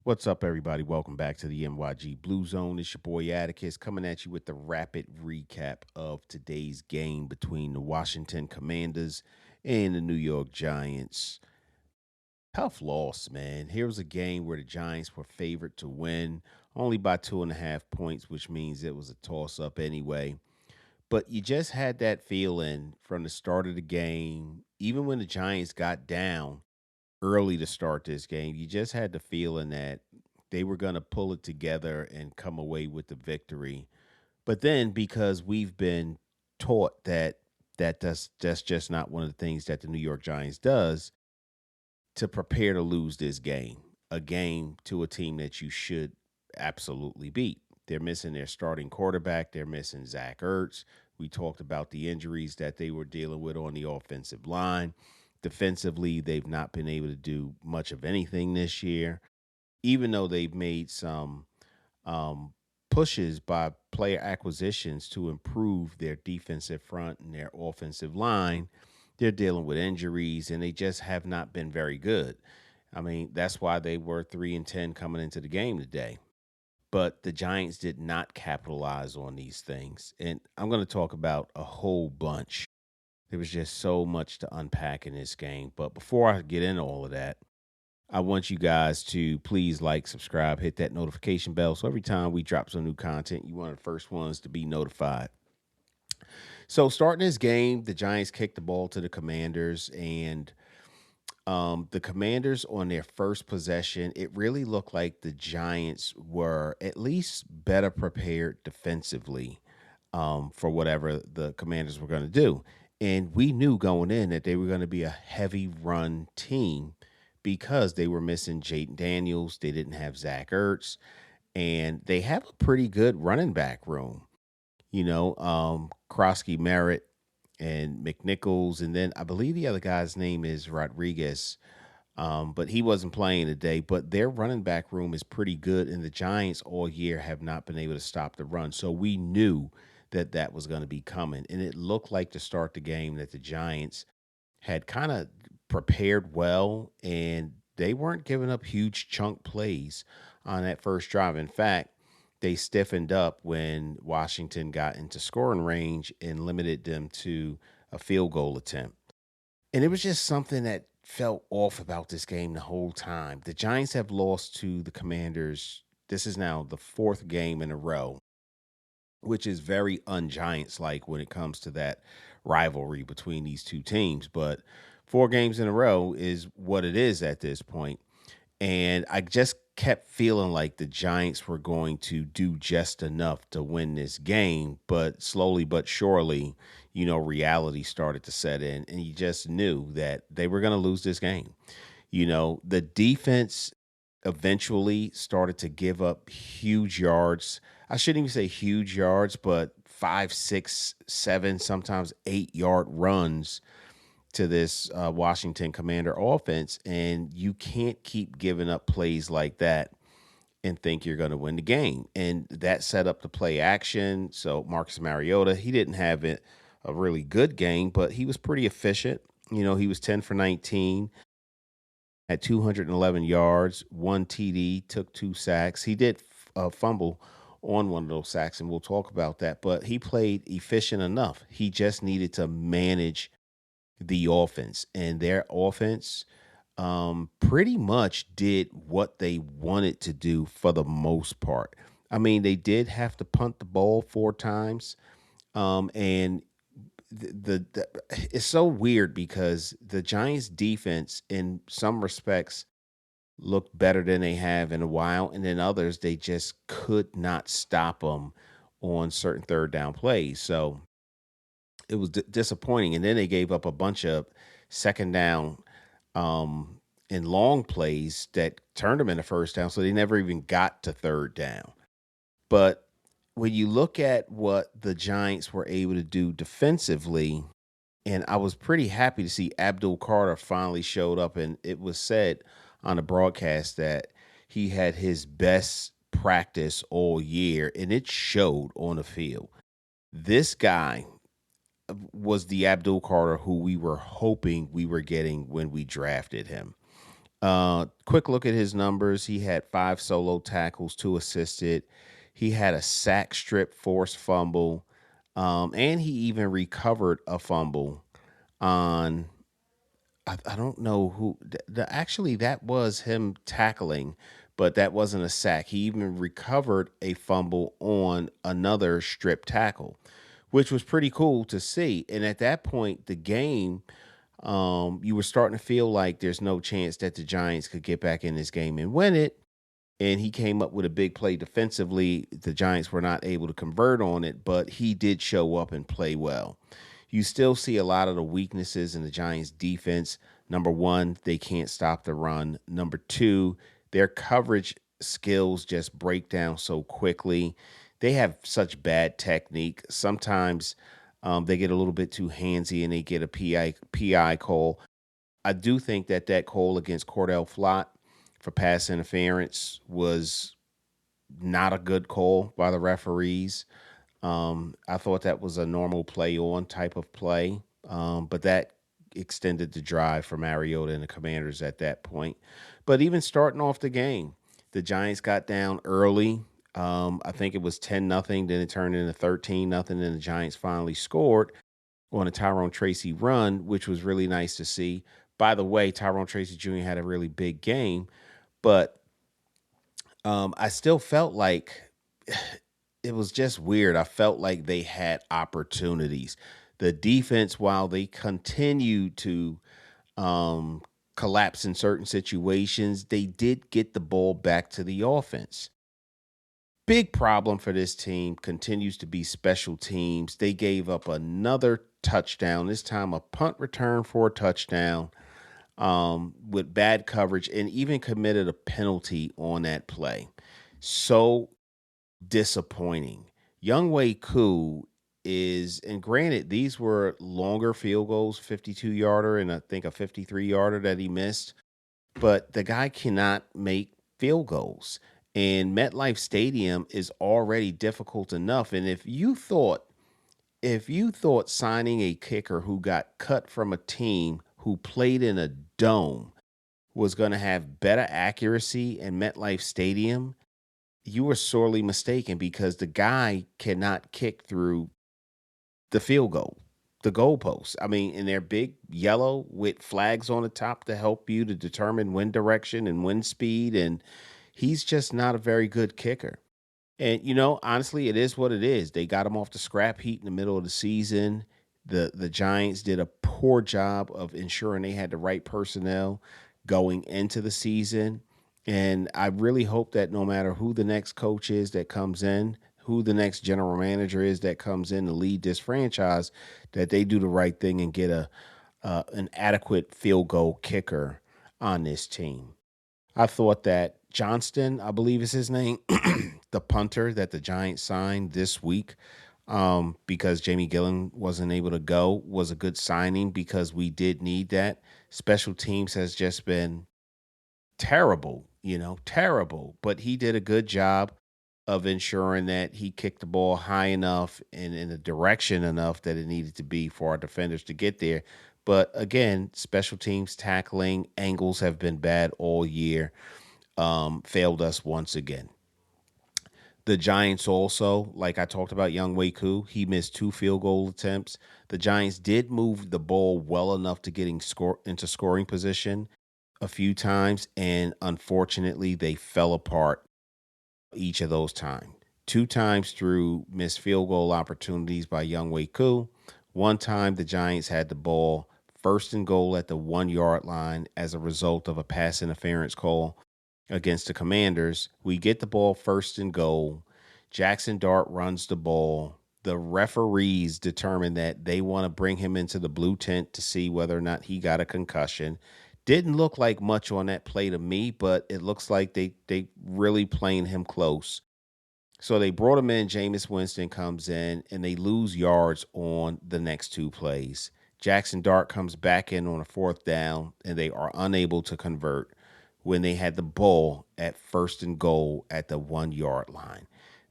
What's up, everybody? Welcome back to the NYG Blue Zone. It's your boy Atticus coming at you with the rapid recap of today's game between the Washington Commanders and the New York Giants. Tough loss, man. Here was a game where the Giants were favored to win only by 2.5 points, which means it was a toss up anyway. But you just had that feeling from the start of the game, even when the Giants got down early to start this game. You just had the feeling that they were going to pull it together and come away with the victory. But then, because we've been taught that that's just not one of the things that the New York Giants does, to prepare to lose this game, a game to a team that you should absolutely beat. They're missing their starting quarterback. They're missing Zach Ertz. We talked about the injuries that they were dealing with on the offensive line. Defensively, they've not been able to do much of anything this year, even though they've made some um, pushes by player acquisitions to improve their defensive front and their offensive line. They're dealing with injuries and they just have not been very good. I mean, that's why they were 3-10 coming into the game today. But the Giants did not capitalize on these things. And I'm going to talk about a whole bunch. There was just so much to unpack in this game. But before I get into all of that, I want you guys to please like, subscribe, hit that notification bell. So every time we drop some new content, you're one of the first ones to be notified. So starting this game, the Giants kicked the ball to the Commanders, and the Commanders on their first possession, it really looked like the Giants were at least better prepared defensively for whatever the Commanders were going to do. And we knew going in that they were going to be a heavy run team because they were missing Jaden Daniels. They didn't have Zach Ertz, and they have a pretty good running back room. Krosky Merritt and McNichols, and then I believe the other guy's name is Rodriguez, but he wasn't playing today. But their running back room is pretty good, and the Giants all year have not been able to stop the run. So we knew that that was going to be coming, and it looked like to start the game that the Giants had kind of prepared well, and they weren't giving up huge chunk plays on that first drive. In fact, they stiffened up when Washington got into scoring range and limited them to a field goal attempt. And it was just something that felt off about this game the whole time. The Giants have lost to the Commanders. This is now the fourth game in a row, which is very un-Giants like when it comes to that rivalry between these two teams. But 4 games in a row is what it is at this point. And I just kept feeling like the Giants were going to do just enough to win this game. But slowly but surely, reality started to set in. And you just knew that they were going to lose this game. The defense eventually started to give up huge yards. I shouldn't even say huge yards, but 5, 6, 7, sometimes 8 yard runs to this Washington Commander offense. And you can't keep giving up plays like that and think you're going to win the game. And that set up the play action. So Marcus Mariota, he didn't have a really good game, but he was pretty efficient. He was 10 for 19 at 211 yards, 1 TD, took 2 sacks. He did fumble on one of those sacks, and we'll talk about that. But he played efficient enough. He just needed to manage the offense, and their offense pretty much did what they wanted to do for the most part. I mean, they did have to punt the ball 4 times, and the it's so weird because the Giants defense in some respects looked better than they have in a while, and then others they just could not stop them on certain third down plays. So it was disappointing, and then they gave up a bunch of second down and long plays that turned them into first down, so they never even got to third down. But when you look at what the Giants were able to do defensively, and I was pretty happy to see Abdul Carter finally showed up, and it was said on the broadcast that he had his best practice all year, and it showed on the field. This guy was the Abdul Carter who we were hoping we were getting when we drafted him. Quick look at his numbers. He had 5 solo tackles, 2 assisted. He had a sack, strip, forced fumble, and he even recovered a fumble on. I don't know who. Actually, that was him tackling, but that wasn't a sack. He even recovered a fumble on another strip tackle, which was pretty cool to see. And at that point, the game, you were starting to feel like there's no chance that the Giants could get back in this game and win it. And he came up with a big play defensively. The Giants were not able to convert on it, but he did show up and play well. You still see a lot of the weaknesses in the Giants defense. Number one, they can't stop the run. Number two, their coverage skills just break down so quickly. They have such bad technique. Sometimes they get a little bit too handsy and they get a PI call. I do think that that call against Cordell Flott for pass interference was not a good call by the referees. I thought that was a normal play on type of play, but that extended the drive for Mariota and the Commanders at that point. But even starting off the game, the Giants got down early. I think it was 10-0. Then it turned into 13-0. And the Giants finally scored on a Tyrone Tracy run, which was really nice to see. By the way, Tyrone Tracy Jr. had a really big game, but I still felt like it was just weird. I felt like they had opportunities. The defense, while they continued to um, collapse in certain situations, they did get the ball back to the offense. Big problem for this team continues to be special teams. They gave up another touchdown, this time a punt return for a touchdown with bad coverage and even committed a penalty on that play. So disappointing. Young Wei Koo is, and granted, these were longer field goals, 52-yarder and I think a 53-yarder that he missed, but the guy cannot make field goals. And MetLife Stadium is already difficult enough. And if you thought signing a kicker who got cut from a team who played in a dome was going to have better accuracy in MetLife Stadium, you were sorely mistaken because the guy cannot kick through the field goal, the goalposts. I mean, and they're big yellow with flags on the top to help you to determine wind direction and wind speed. And he's just not a very good kicker. And honestly, it is what it is. They got him off the scrap heat in the middle of the season. The Giants did a poor job of ensuring they had the right personnel going into the season. And I really hope that no matter who the next coach is that comes in, who the next general manager is that comes in to lead this franchise, that they do the right thing and get a an adequate field goal kicker on this team. I thought that Johnston, I believe is his name, the punter that the Giants signed this week, because Jamie Gillen wasn't able to go, was a good signing because we did need that. Special teams has just been terrible, terrible. But he did a good job of ensuring that he kicked the ball high enough and in a direction enough that it needed to be for our defenders to get there. But again, special teams tackling angles have been bad all year. Failed us once again. The Giants also, like I talked about, Young Wei Koo, he missed 2 field goal attempts. The Giants did move the ball well enough to getting into scoring position a few times, and unfortunately, they fell apart each of those times. 2 times through missed field goal opportunities by Young Wei Koo. One time, the Giants had the ball first and goal at the 1 yard line as a result of a pass interference call against the Commanders. We get the ball first and goal. Jackson Dart runs the ball. The referees determine that they want to bring him into the blue tent to see whether or not he got a concussion. Didn't look like much on that play to me, but it looks like they really playing him close. So they brought him in. Jameis Winston comes in, and they lose yards on the next 2 plays. Jackson Dart comes back in on a fourth down, and they are unable to convert when they had the ball at first and goal at the 1 yard line.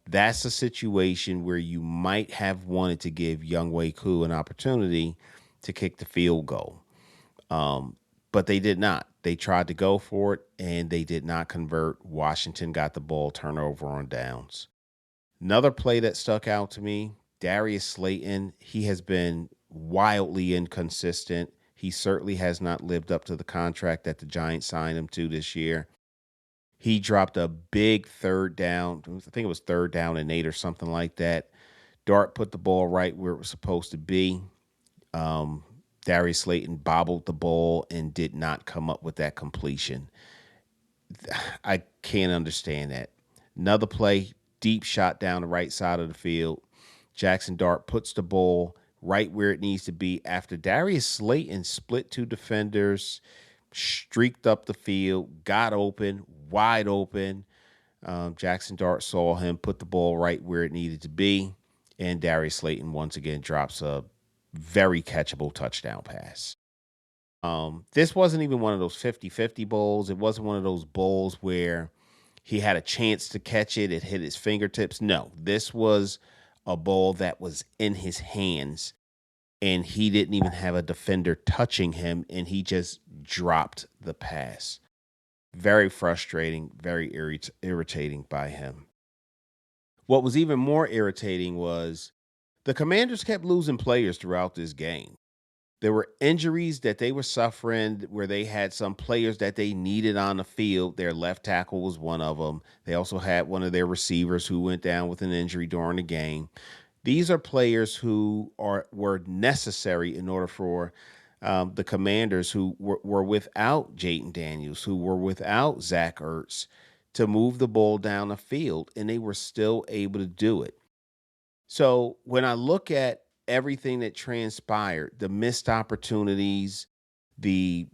That's a situation where you might have wanted to give Young Wei Koo an opportunity to kick the field goal. Um, but they did not. They tried to go for it and they did not convert. Washington got the ball, turnover on downs. Another play that stuck out to me, Darius Slayton, he has been wildly inconsistent. He certainly has not lived up to the contract that the Giants signed him to this year. He dropped a big third down. I think it was third down and 8 or something like that. Dart put the ball right where it was supposed to be. Um, Darius Slayton bobbled the ball and did not come up with that completion. I can't understand that. Another play, deep shot down the right side of the field. Jackson Dart puts the ball right where it needs to be after Darius Slayton split two defenders, streaked up the field, got open, wide open. Jackson Dart saw him, put the ball right where it needed to be, and Darius Slayton once again drops a very catchable touchdown pass. This wasn't even one of those 50-50 bowls. It wasn't one of those bowls where he had a chance to catch it. It hit his fingertips. No, this was a ball that was in his hands, and he didn't even have a defender touching him, and he just dropped the pass. Very frustrating, very irritating by him. What was even more irritating was the Commanders kept losing players throughout this game. There were injuries that they were suffering where they had some players that they needed on the field. Their left tackle was one of them. They also had one of their receivers who went down with an injury during the game. These are players who were necessary in order for the Commanders who were without Jaden Daniels, who were without Zach Ertz to move the ball down the field, and they were still able to do it. So when I look at everything that transpired, the missed opportunities, the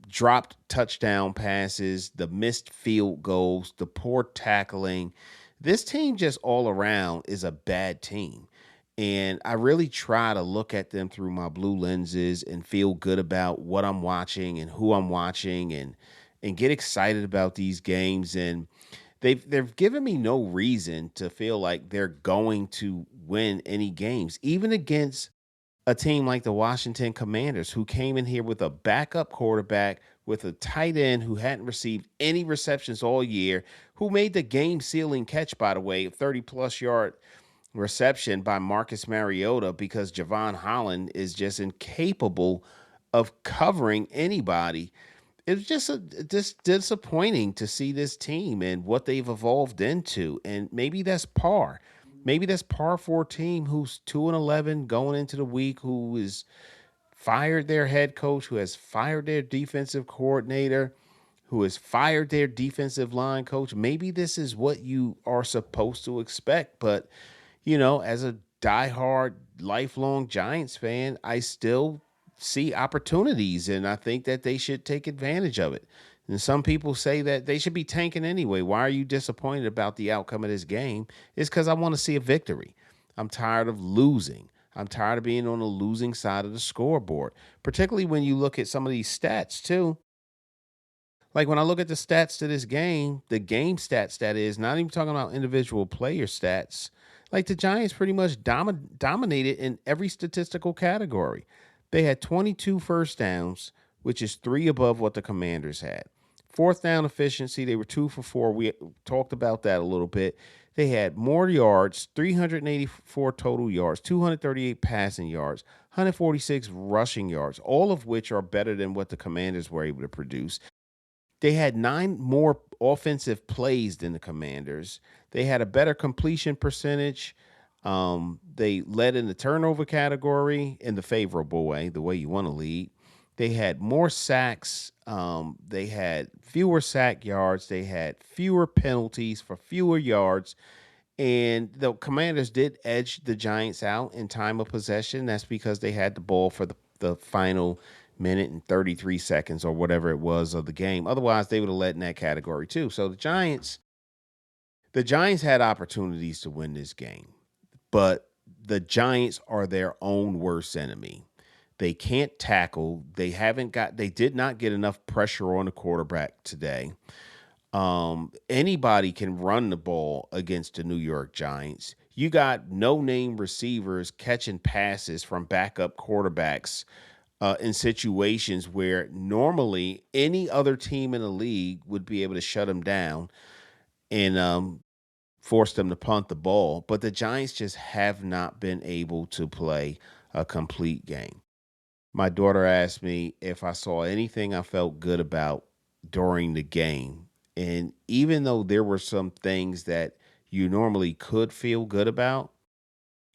dropped touchdown passes, the missed field goals, the poor tackling, this team just all around is a bad team. And I really try to look at them through my blue lenses and feel good about what I'm watching and who I'm watching and get excited about these games. And they've given me no reason to feel like they're going to win any games, even against a team like the Washington Commanders, who came in here with a backup quarterback, with a tight end who hadn't received any receptions all year, who made the game sealing catch, by the way, a 30-plus yard reception by Marcus Mariota, because Javon Holland is just incapable of covering anybody. It was just disappointing to see this team and what they've evolved into, and maybe that's par. Maybe that's par for a team who's 2-11 going into the week, who is fired their head coach, who has fired their defensive coordinator, who has fired their defensive line coach. Maybe this is what you are supposed to expect, but as a diehard, lifelong Giants fan, I still see opportunities, and I think that they should take advantage of it. And some people say that they should be tanking anyway. Why are you disappointed about the outcome of this game? It's because I want to see a victory. I'm tired of losing. I'm tired of being on the losing side of the scoreboard, particularly when you look at some of these stats, too. Like when I look at the stats to this game, the game stats, that is, not even talking about individual player stats, like the Giants pretty much dominated in every statistical category. They had 22 first downs, which is 3 above what the Commanders had. Fourth down efficiency, they were 2 for 4. We talked about that a little bit. They had more yards, 384 total yards, 238 passing yards, 146 rushing yards, all of which are better than what the Commanders were able to produce. They had 9 more offensive plays than the Commanders. They had a better completion percentage. They led in the turnover category in the favorable way, the way you want to lead. They had more sacks. They had fewer sack yards. They had fewer penalties for fewer yards. And the Commanders did edge the Giants out in time of possession. That's because they had the ball for the final minute and 33 seconds or whatever it was of the game. Otherwise, they would have led in that category too. So the Giants had opportunities to win this game, but the Giants are their own worst enemy. They can't tackle. They did not get enough pressure on the quarterback today. Anybody can run the ball against the New York Giants. You got no name receivers catching passes from backup quarterbacks in situations where normally any other team in the league would be able to shut them down and force them to punt the ball. But the Giants just have not been able to play a complete game. My daughter asked me if I saw anything I felt good about during the game. And even though there were some things that you normally could feel good about,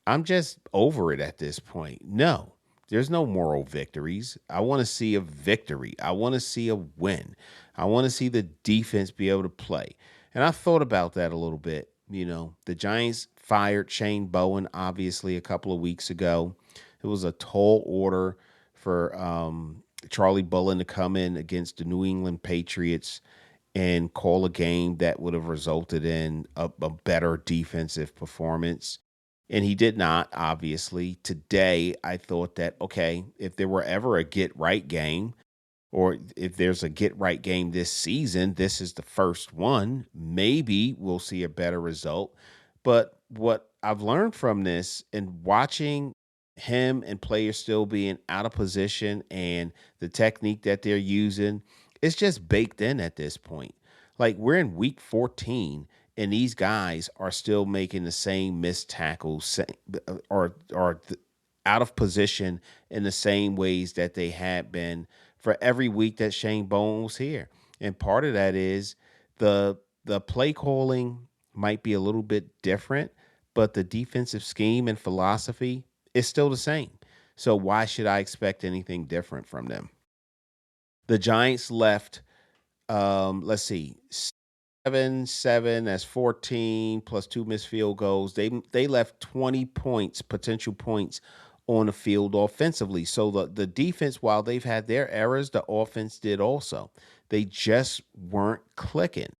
I'm just over it at this point. No, there's no moral victories. I want to see a victory. I want to see a win. I want to see the defense be able to play. And I thought about that a little bit. The Giants fired Shane Bowen, obviously, a couple of weeks ago. It was a tall order for Charlie Bullen to come in against the New England Patriots and call a game that would have resulted in a better defensive performance. And he did not, obviously. Today, I thought that, okay, if there were ever a get right game, or if there's a get right game this season, this is the first one. Maybe we'll see a better result. But what I've learned from this and watching him and players still being out of position and the technique that they're using, it's just baked in at this point. Like we're in week 14 and these guys are still making the same missed tackles out of position in the same ways that they had been for every week that Shane Bowen was here. And part of that is the play calling might be a little bit different, but the defensive scheme and philosophy is still the same. So why should I expect anything different from them? The Giants left let's see, 7-7, that's 14 plus two missed field goals. They left 20 points, potential points on the field offensively. So the defense, while they've had their errors, the offense did also. They just weren't clicking.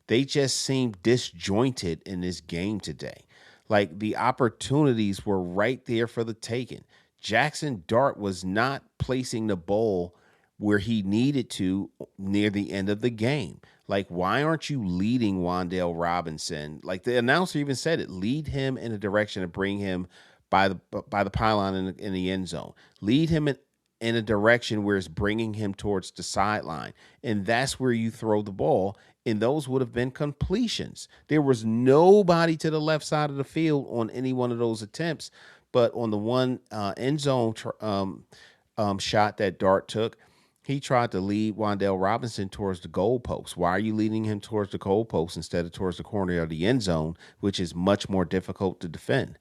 They just seemed disjointed in this game today. Like the opportunities were right there for the taking. Jackson Dart was not placing the ball where he needed to near the end of the game. Like, why aren't you leading Wandale Robinson? Like the announcer even said it, lead him in a direction to bring him by the pylon in the end zone. Lead him in a direction where it's bringing him towards the sideline. And that's where you throw the ball. And those would have been completions. There was nobody to the left side of the field on any one of those attempts. But on the one end zone shot that Dart took, he tried to lead Wandale Robinson towards the goalpost. Why are you leading him towards the goalpost instead of towards the corner of the end zone, which is much more difficult to defend?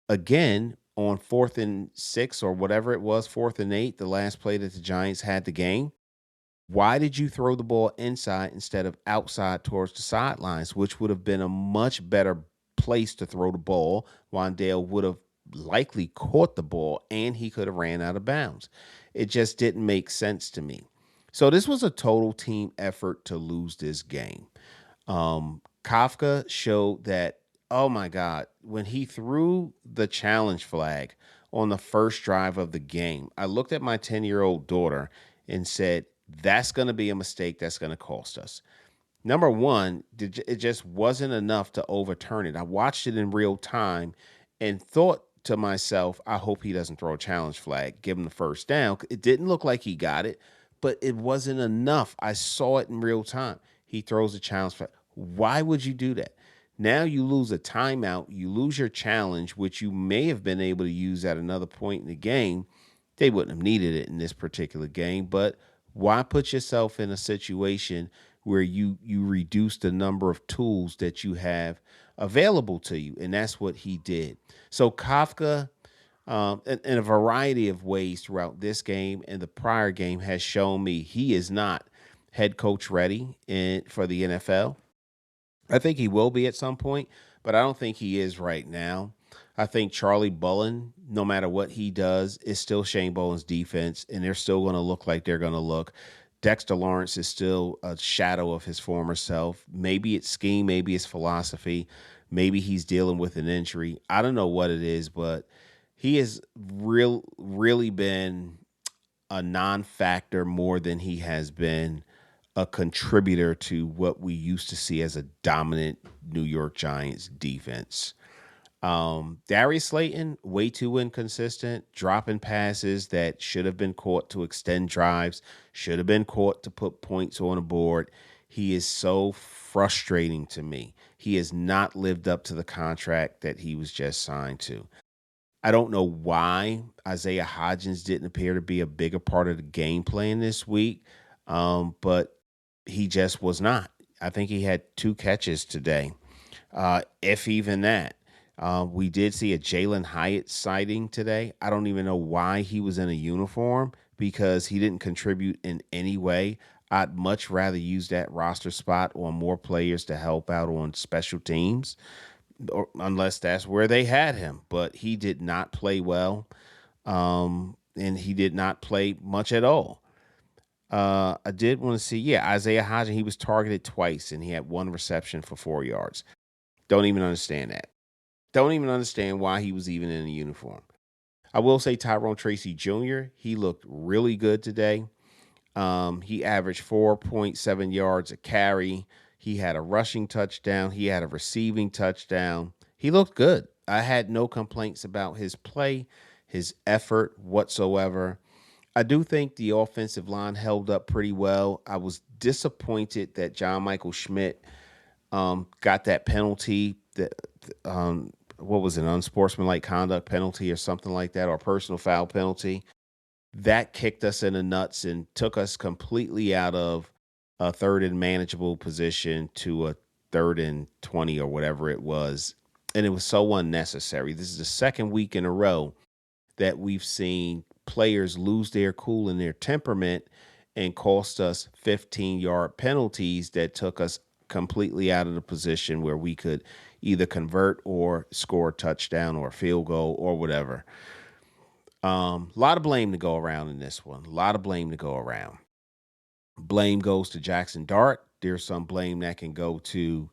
Again, on 4th and 6 or whatever it was, 4th and 8, the last play that the Giants had the game, why did you throw the ball inside instead of outside towards the sidelines, which would have been a much better place to throw the ball? Wandale would have likely caught the ball and he could have ran out of bounds. It just didn't make sense to me. So this was a total team effort to lose this game. Kafka showed that, oh my God, when he threw the challenge flag on the first drive of the game, I looked at my 10-year-old daughter and said, that's going to be a mistake that's going to cost us. Number one, it just wasn't enough to overturn it. I watched it in real time and thought to myself, I hope he doesn't throw a challenge flag, give him the first down. It didn't look like he got it, but it wasn't enough. I saw it in real time. He throws a challenge flag. Why would you do that? Now you lose a timeout, you lose your challenge, which you may have been able to use at another point in the game. They wouldn't have needed it in this particular game, but why put yourself in a situation where you reduce the number of tools that you have available to you? And that's what he did. So Kafka, in a variety of ways throughout this game and the prior game, has shown me he is not head coach ready for the NFL. I think he will be at some point, but I don't think he is right now. I think Charlie Bullen, no matter what he does, is still Shane Bowen's defense, and they're still going to look like they're going to look. Dexter Lawrence is still a shadow of his former self. Maybe it's scheme, maybe it's philosophy, maybe he's dealing with an injury. I don't know what it is, but he has really been a non-factor more than he has been a contributor to what we used to see as a dominant New York Giants defense. Darius Slayton, way too inconsistent, dropping passes that should have been caught to extend drives, should have been caught to put points on the board. He is so frustrating to me. He has not lived up to the contract that he was just signed to. I don't know why Isaiah Hodgins didn't appear to be a bigger part of the game plan this week, but he just was not. I think he had two catches today, if even that. We did see a Jalen Hyatt sighting today. I don't even know why he was in a uniform because he didn't contribute in any way. I'd much rather use that roster spot on more players to help out on special teams, or unless that's where they had him. But he did not play well, and he did not play much at all. I did want to see, yeah, Isaiah Hodgins. He was targeted twice, and he had one reception for 4 yards. Don't even understand that. Don't even understand why he was even in a uniform. I will say Tyrone Tracy Jr., he looked really good today. He averaged 4.7 yards a carry. He had a rushing touchdown. He had a receiving touchdown. He looked good. I had no complaints about his play, his effort whatsoever. I do think the offensive line held up pretty well. I was disappointed that John Michael Schmidt got that penalty, that what was it, unsportsmanlike conduct penalty or something like that, or personal foul penalty. That kicked us in the nuts and took us completely out of a third and manageable position to a third and 20 or whatever it was. And it was so unnecessary. This is the second week in a row that we've seen players lose their cool and their temperament and cost us 15-yard penalties that took us completely out of the position where we could either convert or score a touchdown or a field goal or whatever. A lot of blame to go around in this one. A lot of blame to go around. Blame goes to Jackson Dart. There's some blame that can go to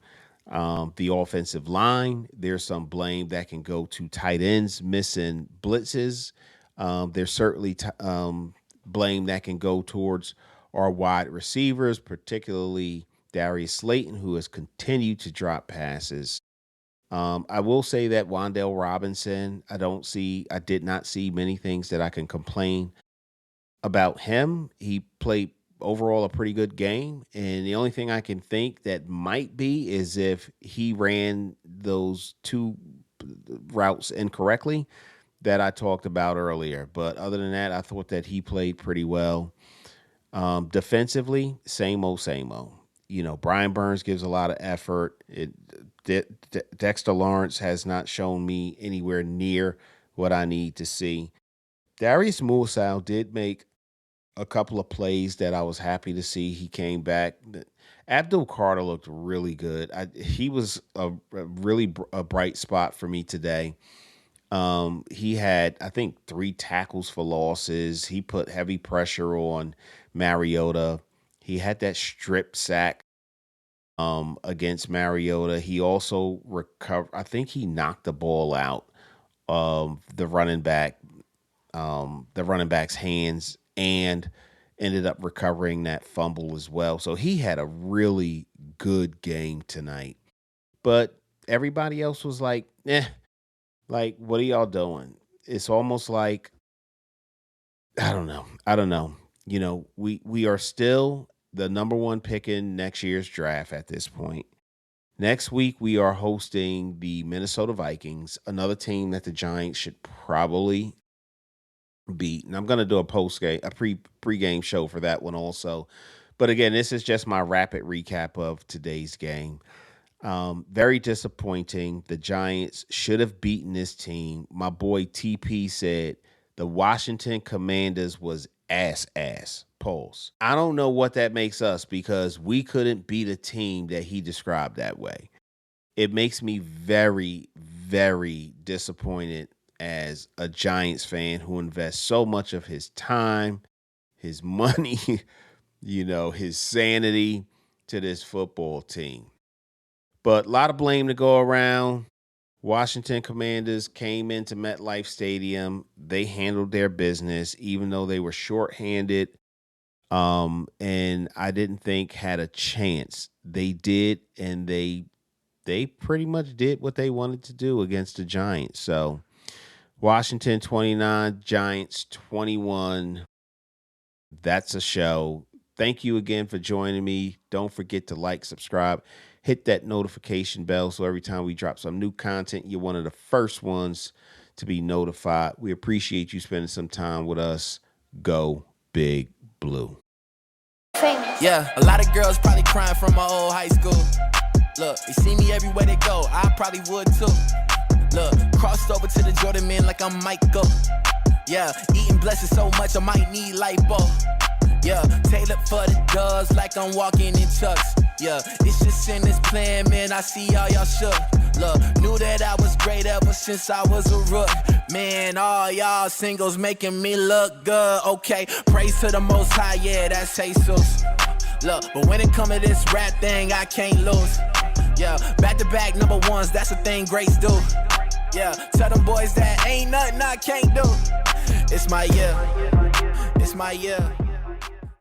the offensive line. There's some blame that can go to tight ends missing blitzes. There's certainly blame that can go towards our wide receivers, particularly Darius Slayton, who has continued to drop passes. I will say that Wandale Robinson, I did not see many things that I can complain about him. He played overall a pretty good game. And the only thing I can think that might be is if he ran those two routes incorrectly that I talked about earlier. But other than that, I thought that he played pretty well. Defensively, same old, same old. You know, Brian Burns gives a lot of effort. Dexter Lawrence has not shown me anywhere near what I need to see. Darius Mursal did make a couple of plays that I was happy to see. He came back. Abdul Carter looked really good. He was a really a bright spot for me today. He had, I think, three tackles for losses. He put heavy pressure on Mariota. He had that strip sack against Mariota. He also recovered. I think he knocked the ball out of the running back's hands, and ended up recovering that fumble as well. So he had a really good game tonight. But everybody else was like, like, what are y'all doing? It's almost like, I don't know. I don't know. You know, we are still the number one pick in next year's draft at this point. Next week we are hosting the Minnesota Vikings, another team that the Giants should probably beat. And I'm gonna do a post game, a pregame show for that one also. But again, this is just my rapid recap of today's game. Very disappointing. The Giants should have beaten this team. My boy TP said the Washington Commanders was ass. Pulse. I don't know what that makes us because we couldn't beat a team that he described that way. It makes me very disappointed as a Giants fan who invests so much of his time, his money, his sanity to this football team. But a lot of blame to go around. Washington Commanders came into MetLife Stadium. They handled their business, even though they were shorthanded. And I didn't think had a chance. They did, and they they pretty much did what they wanted to do against the Giants. So Washington 29, Giants 21. That's a show. Thank you again for joining me. Don't forget to like, subscribe, hit that notification bell so every time we drop some new content, you're one of the first ones to be notified. We appreciate you spending some time with us. Go Big Blue. Yeah, a lot of girls probably crying from my old high school. Look, they see me everywhere they go, I probably would too. Look, crossed over to the Jordan man like I'm Michael. Yeah, eating blessings so much I might need lipo. Yeah, tailored for the doves like I'm walking in chucks. Yeah, it's just in this plan, man, I see all y'all shook. Look, knew that I was great ever since I was a rook. Man, all y'all singles making me look good. Okay, praise to the most high, yeah, that's Jesus. Look, but when it come to this rap thing, I can't lose. Yeah, back-to-back number ones, that's the thing greats do. Yeah, tell them boys that ain't nothing I can't do. It's my year, it's my year.